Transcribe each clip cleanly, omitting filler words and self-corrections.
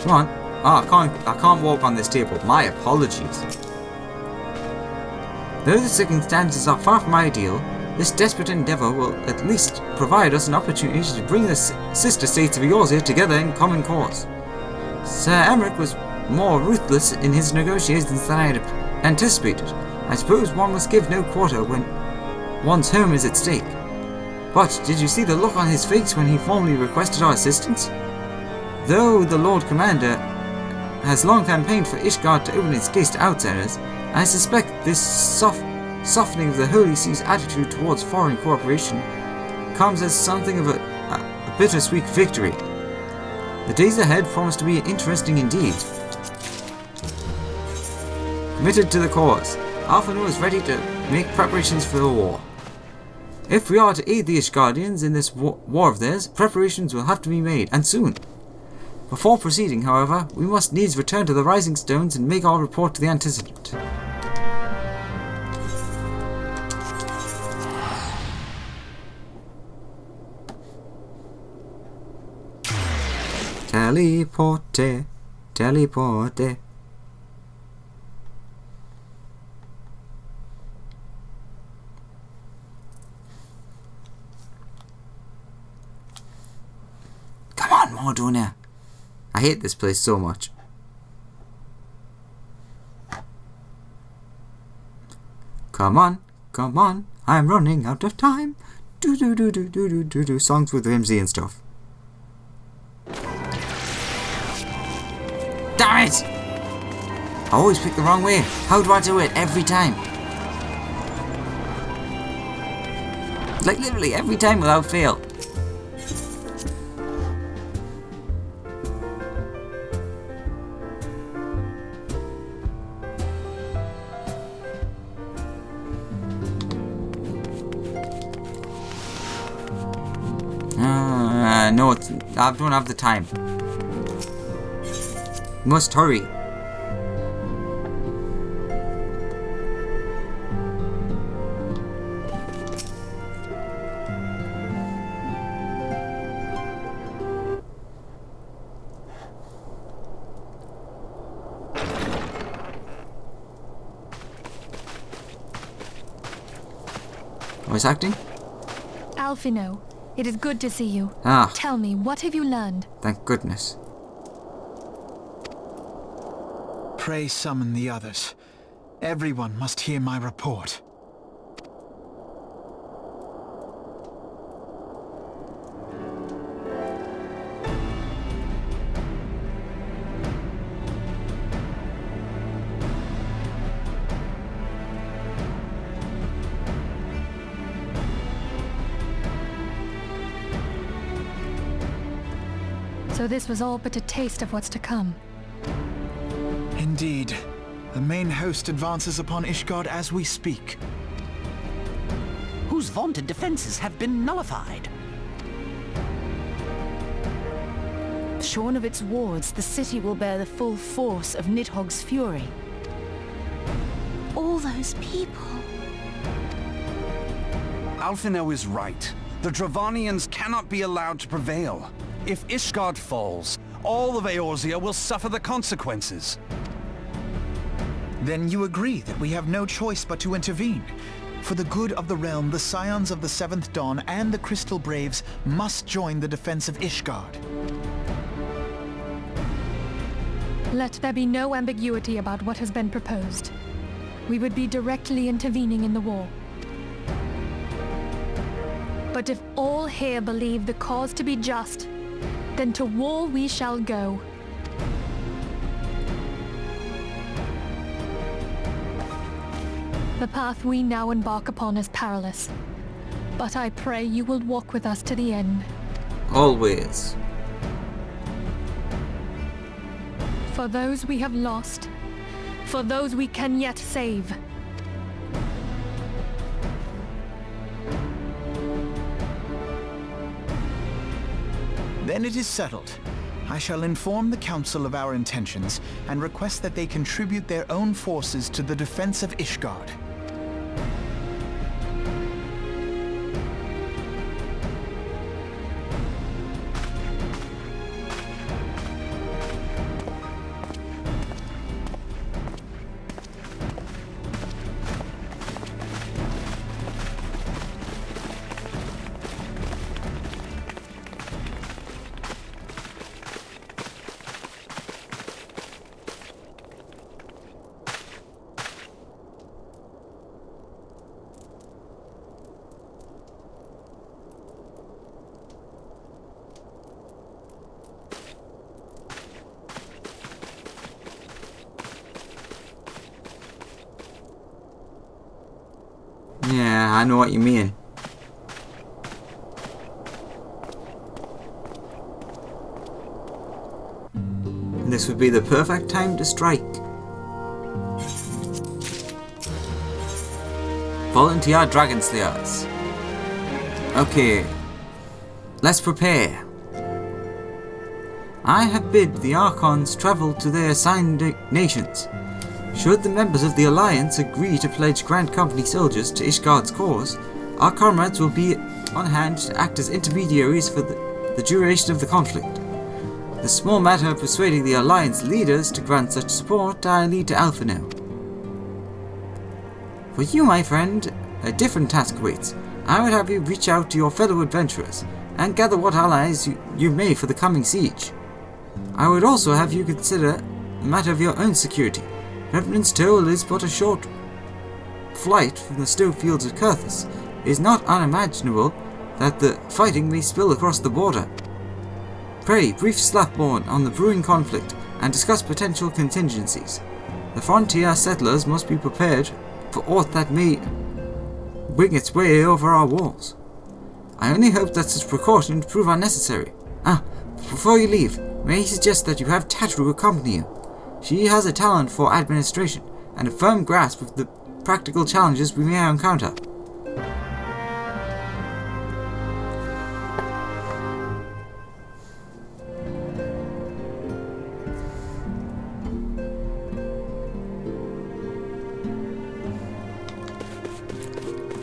Come on. Oh, I can't walk on this table. My apologies. Though the circumstances are far from ideal, this desperate endeavour will at least provide us an opportunity to bring the sister states of Eorzea together in common cause. Sir Emmerich was more ruthless in his negotiations than I had anticipated. I suppose one must give no quarter when one's home is at stake. But did you see the look on his face when he formally requested our assistance? Though the Lord Commander has long campaigned for Ishgard to open its gates to outsiders, I suspect this softening of the Holy See's attitude towards foreign cooperation comes as something of a bittersweet victory. The days ahead promise to be interesting indeed. Committed to the cause, Alphinaud is ready to make preparations for the war. If we are to aid the Ishgardians in this war of theirs, preparations will have to be made, and soon. Before proceeding, however, we must needs return to the Rising Stones and make our report to the antecedent. Teleporte, teleporte. Come on, Morduna. I hate this place so much. Come on, I'm running out of time. Do do do do do do do do songs with whimsy and stuff. Damn it! I always pick the wrong way. How do I do it every time? Like literally every time without fail. No, I don't have the time. Must hurry. Voice acting? Alphinaud, it is good to see you. Ah. Tell me, what have you learned? Thank goodness. Pray summon the others. Everyone must hear my report. So this was all but a taste of what's to come. Indeed. The main host advances upon Ishgard as we speak. Whose vaunted defenses have been nullified. Shorn of its wards, the city will bear the full force of Nidhogg's fury. All those people. Alphinaud is right. The Dravanians cannot be allowed to prevail. If Ishgard falls, all of Eorzea will suffer the consequences. Then you agree that we have no choice but to intervene. For the good of the realm, the Scions of the Seventh Dawn and the Crystal Braves must join the defense of Ishgard. Let there be no ambiguity about what has been proposed. We would be directly intervening in the war. But if all here believe the cause to be just, then to war we shall go. The path we now embark upon is perilous, but I pray you will walk with us to the end. Always. For those we have lost, for those we can yet save. Then it is settled. I shall inform the Council of our intentions and request that they contribute their own forces to the defense of Ishgard. I know what you mean. This would be the perfect time to strike. Volunteer Dragon Slayers. Okay, let's prepare. I have bid the Archons travel to their assigned nations. Should the members of the Alliance agree to pledge Grand Company soldiers to Ishgard's cause, our comrades will be on hand to act as intermediaries for the duration of the conflict. The small matter of persuading the Alliance leaders to grant such support I leave to Alpha now. For you, my friend, a different task awaits. I would have you reach out to your fellow adventurers and gather what allies you may for the coming siege. I would also have you consider the matter of your own security. Revenant's Toll is but a short flight from the snow fields of Kurthus. It is not unimaginable that the fighting may spill across the border. Pray, brief Slathborn on the brewing conflict and discuss potential contingencies. The frontier settlers must be prepared for aught that may wing its way over our walls. I only hope that such precautions prove unnecessary. Before you leave, may I suggest that you have Tatru accompany you. She has a talent for administration and a firm grasp of the practical challenges we may encounter.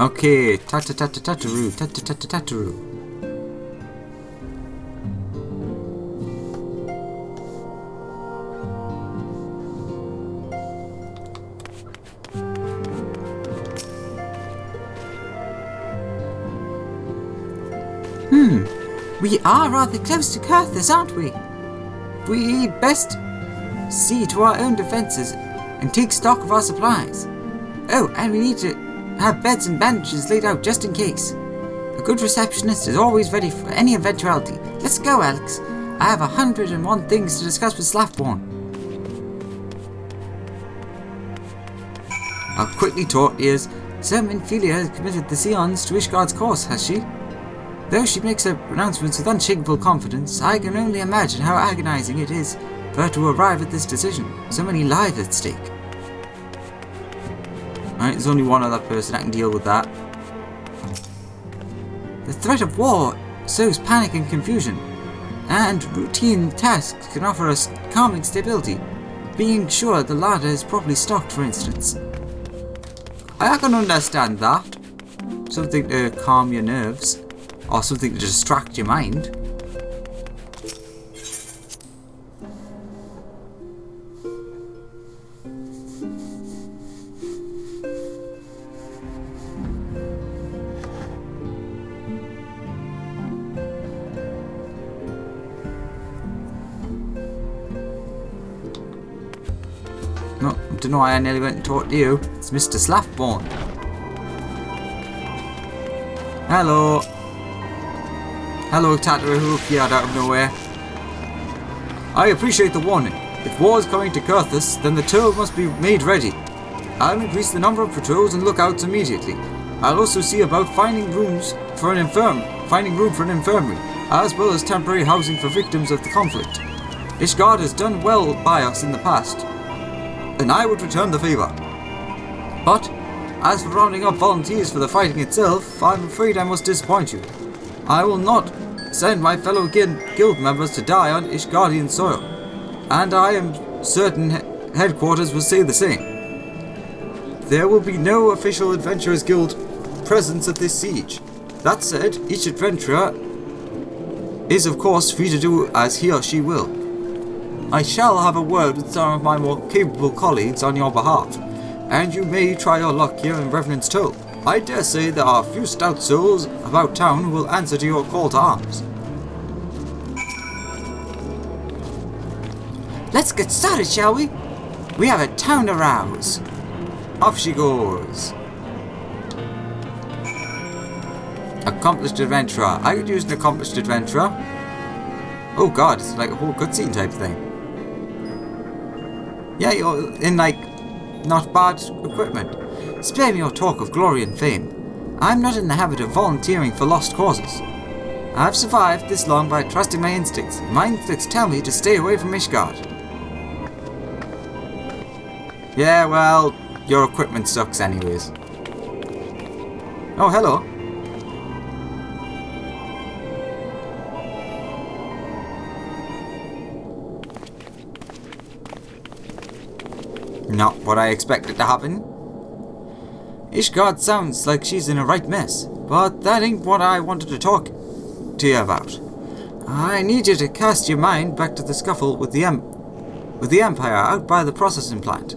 Okay, Tatru. We are rather close to Kurthus, aren't we? We'd best see to our own defences and take stock of our supplies. Oh, and we need to have beds and bandages laid out just in case. A good receptionist is always ready for any eventuality. Let's go, Alex. I have 101 things to discuss with Slathborn. I'll quickly talk is, so Minfilia has committed the Seons to Ishgard's cause, has she? Though she makes her pronouncements with unshakable confidence, I can only imagine how agonizing it is for her to arrive at this decision. So many lives at stake. Alright, there's only one other person that can deal with that. The threat of war sows panic and confusion, and routine tasks can offer us calming stability, being sure the larder is properly stocked, for instance. I can understand that. Something to calm your nerves. Or something to distract your mind. No, I don't know why I nearly went and talked to you. It's Mr. Slathborn. Hello. Hello, Tatru, who appeared out of nowhere. I appreciate the warning. If war is coming to Kurthus, then the toll must be made ready. I'll increase the number of patrols and lookouts immediately. I'll also see about finding room for an infirmary, as well as temporary housing for victims of the conflict. Ishgard has done well by us in the past, and I would return the favour. But, as for rounding up volunteers for the fighting itself, I'm afraid I must disappoint you. I will not send my fellow guild members to die on Ishgardian soil, and I am certain headquarters will say the same. There will be no official Adventurers Guild presence at this siege. That said, each adventurer is of course free to do as he or she will. I shall have a word with some of my more capable colleagues on your behalf, and you may try your luck here in Revenant's Toll. I dare say there are a few stout souls about town who will answer to your call to arms. Let's get started, shall we? We have a town to rouse. Off she goes. Accomplished adventurer. I could use an accomplished adventurer. Oh god, it's like a whole cutscene type thing. Yeah, you're in like not bad equipment. Spare me your talk of glory and fame. I'm not in the habit of volunteering for lost causes. I've survived this long by trusting my instincts. My instincts tell me to stay away from Ishgard. Yeah, well, your equipment sucks anyways. Oh, hello. Not what I expected to happen. Ishgard sounds like she's in a right mess, but that ain't what I wanted to talk to you about. I need you to cast your mind back to the scuffle with the Empire out by the processing plant.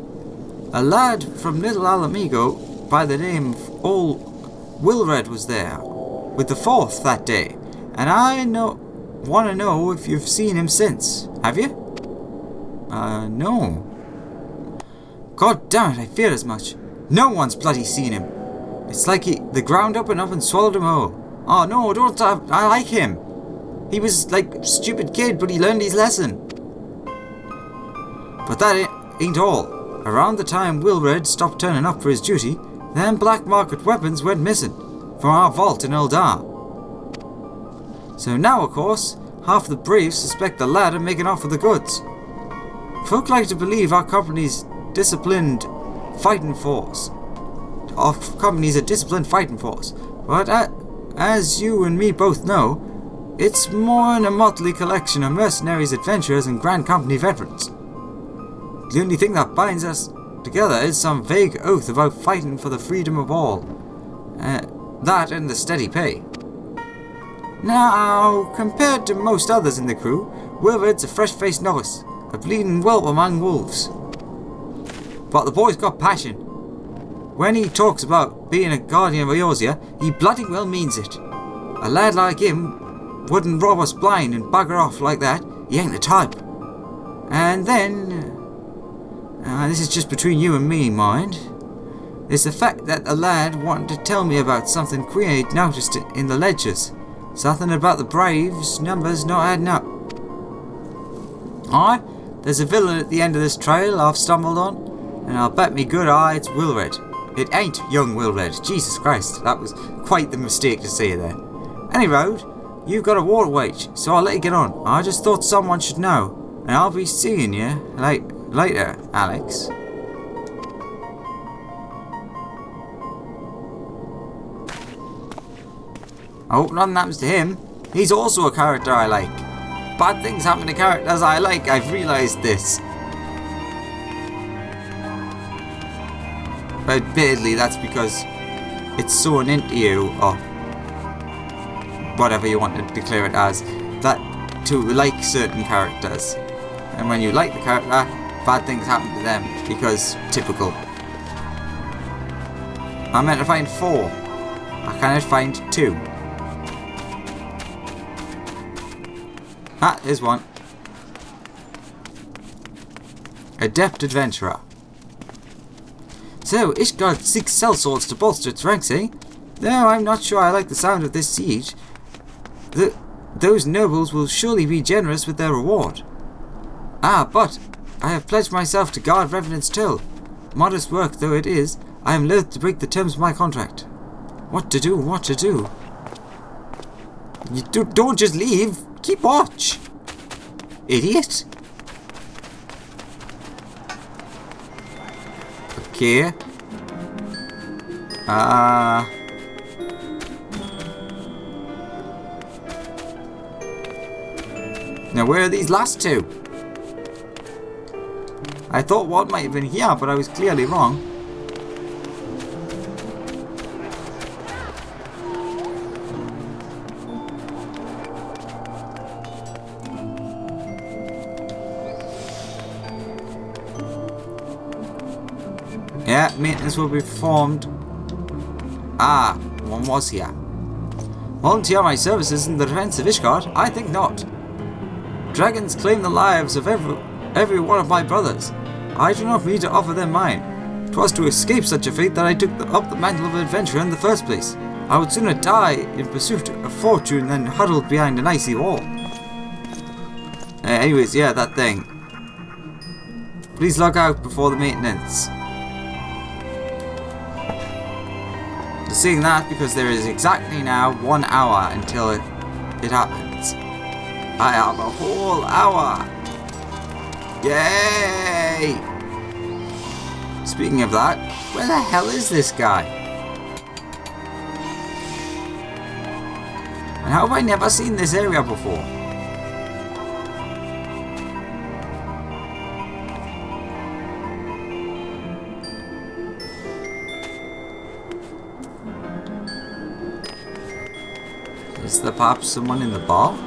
A lad from Little Alamigo by the name of Old Wilred was there with the 4th that day, and I want to know if you've seen him since. Have you? No. God damn it, I feared as much. No one's bloody seen him. It's like the ground up and swallowed him whole. Oh no, don't I like him. He was like a stupid kid, but he learned his lesson. But that ain't all. Around the time Wilred stopped turning up for his duty, then black market weapons went missing from our vault in Eldar. So now, of course, half the Braves suspect the lad of making off with the goods. Folk like to believe our company's disciplined fighting force. Our company's a disciplined fighting force, but as you and me both know, it's more than a motley collection of mercenaries, adventurers, and Grand Company veterans. The only thing that binds us together is some vague oath about fighting for the freedom of all. That and the steady pay. Now, compared to most others in the crew, Wilred's a fresh-faced novice, a bleeding whelp among wolves. But the boy's got passion. When he talks about being a guardian of Eorzea, he bloody well means it. A lad like him wouldn't rob us blind and bugger off like that. He ain't the type. And then, this is just between you and me, mind. There's the fact that the lad wanted to tell me about something queer he'd noticed in the ledgers. Something about the Braves' numbers not adding up. Aye, there's a villain at the end of this trail I've stumbled on, and I'll bet me good eye it's Wilred. It ain't young Wilred. Jesus Christ, that was quite the mistake to say there. Any road, you've got a war to wage, so I'll let you get on. I just thought someone should know, and I'll be seeing you later, Alex. I hope nothing happens to him. He's also a character I like. Bad things happen to characters I like, I've realised this. But admittedly, that's because it's sewn into you, or whatever you want to declare it as, that to like certain characters. And when you like the character, bad things happen to them, because typical. I'm meant to find 4. I cannot find 2. Ah, here's one. Adept Adventurer. So, Ishgard seeks sellswords to bolster its ranks, eh? Though I'm not sure I like the sound of this siege. Those nobles will surely be generous with their reward. Ah, but I have pledged myself to guard Revenant's Till. Modest work though it is, I am loath to break the terms of my contract. What to do, what to do? You don't just leave. Keep watch. Idiot. Okay. Now where are these last 2? I thought one might have been here, but I was clearly wrong. Yeah, maintenance will be performed. Ah, one was here. Volunteer my services in the defense of Ishgard? I think not. Dragons claim the lives of every one of my brothers. I do not need to offer them mine. 'Twas to escape such a fate that I took up the mantle of adventure in the first place. I would sooner die in pursuit of fortune than huddled behind an icy wall. Anyways, yeah, that thing. Please log out before the maintenance. The saying that because there is exactly now 1 hour until it happens. I have a whole hour. Yay! Speaking of that, where the hell is this guy? And how have I never seen this area before? Is there perhaps someone in the bar?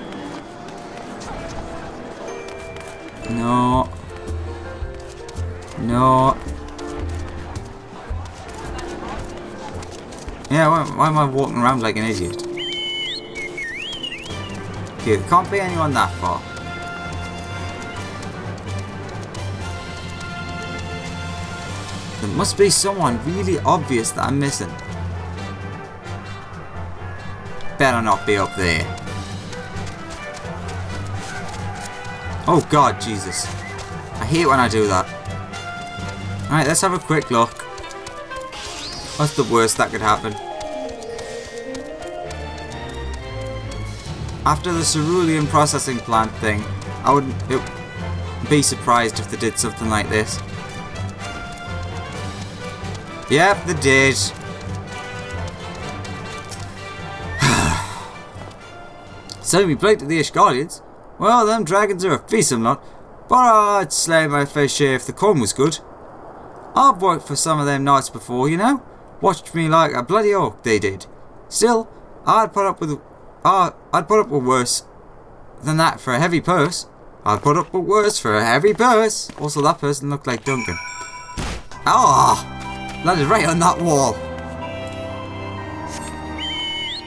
No. No. Yeah, why am I walking around like an idiot? Okay, there can't be anyone that far. There must be someone really obvious that I'm missing. Better not be up there. Oh God, Jesus. I hate when I do that. Alright, let's have a quick look. What's the worst that could happen? After the cerulean processing plant thing, I wouldn't be surprised if they did something like this. Yep, they did. So we played to the Ishgardians. Well, them dragons are a fearsome lot, but I'd slay my fair share if the corn was good. I've worked for some of them knights before, you know. Watched me like a bloody orc, they did. Still, I'd put up with worse than that for a heavy purse. I'd put up with worse for a heavy purse. Also, that person looked like Duncan. Ah, landed right on that wall.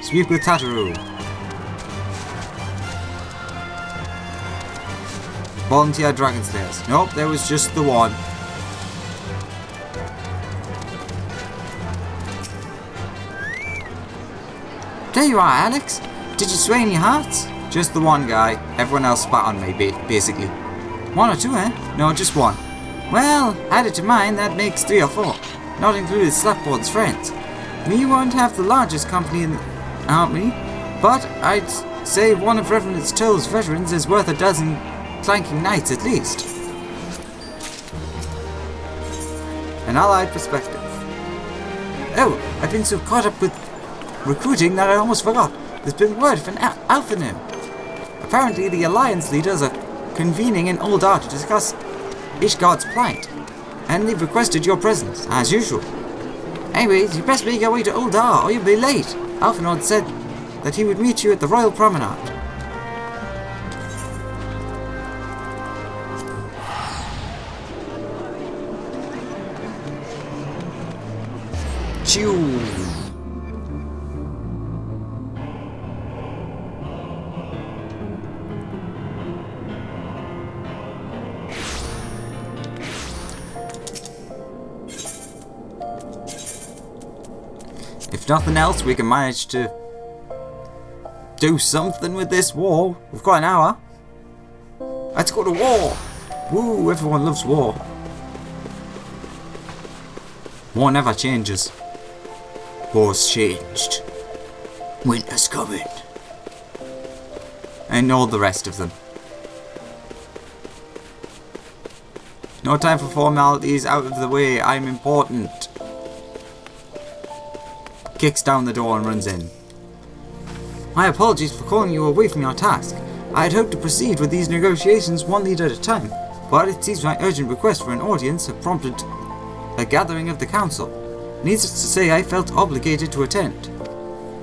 Speak with Tataroo. Volunteer Dragon Slayers. Nope, there was just the one. There you are, Alex. Did you sway in your hearts? Just the one guy. Everyone else spat on me, basically. 1 or 2, eh? No, just 1. Well, added to mine, that makes 3 or 4. Not included Slapboard's friends. We won't have the largest company in the army, but I'd say one of Reverend Tull's veterans is worth a dozen clanking knights at least. An allied perspective. Oh, I've been so caught up with recruiting that I almost forgot. There's been word from Alpha now. Apparently the Alliance leaders are convening in Uldar to discuss Ishgard's plight, and they've requested your presence, as usual. Anyways, you best make your way to Uldar or you'll be late. Alphanord said that he would meet you at the Royal Promenade. Chew. If nothing else, we can manage to do something with this war. We've got an hour. Let's go to war. Woo, everyone loves war. War never changes. War's changed. Winter's coming. And all the rest of them. No time for formalities, out of the way, I'm important. Kicks down the door and runs in. My apologies for calling you away from your task. I had hoped to proceed with these negotiations one lead at a time, but it seems my urgent request for an audience have prompted a gathering of the council. Needless to say, I felt obligated to attend.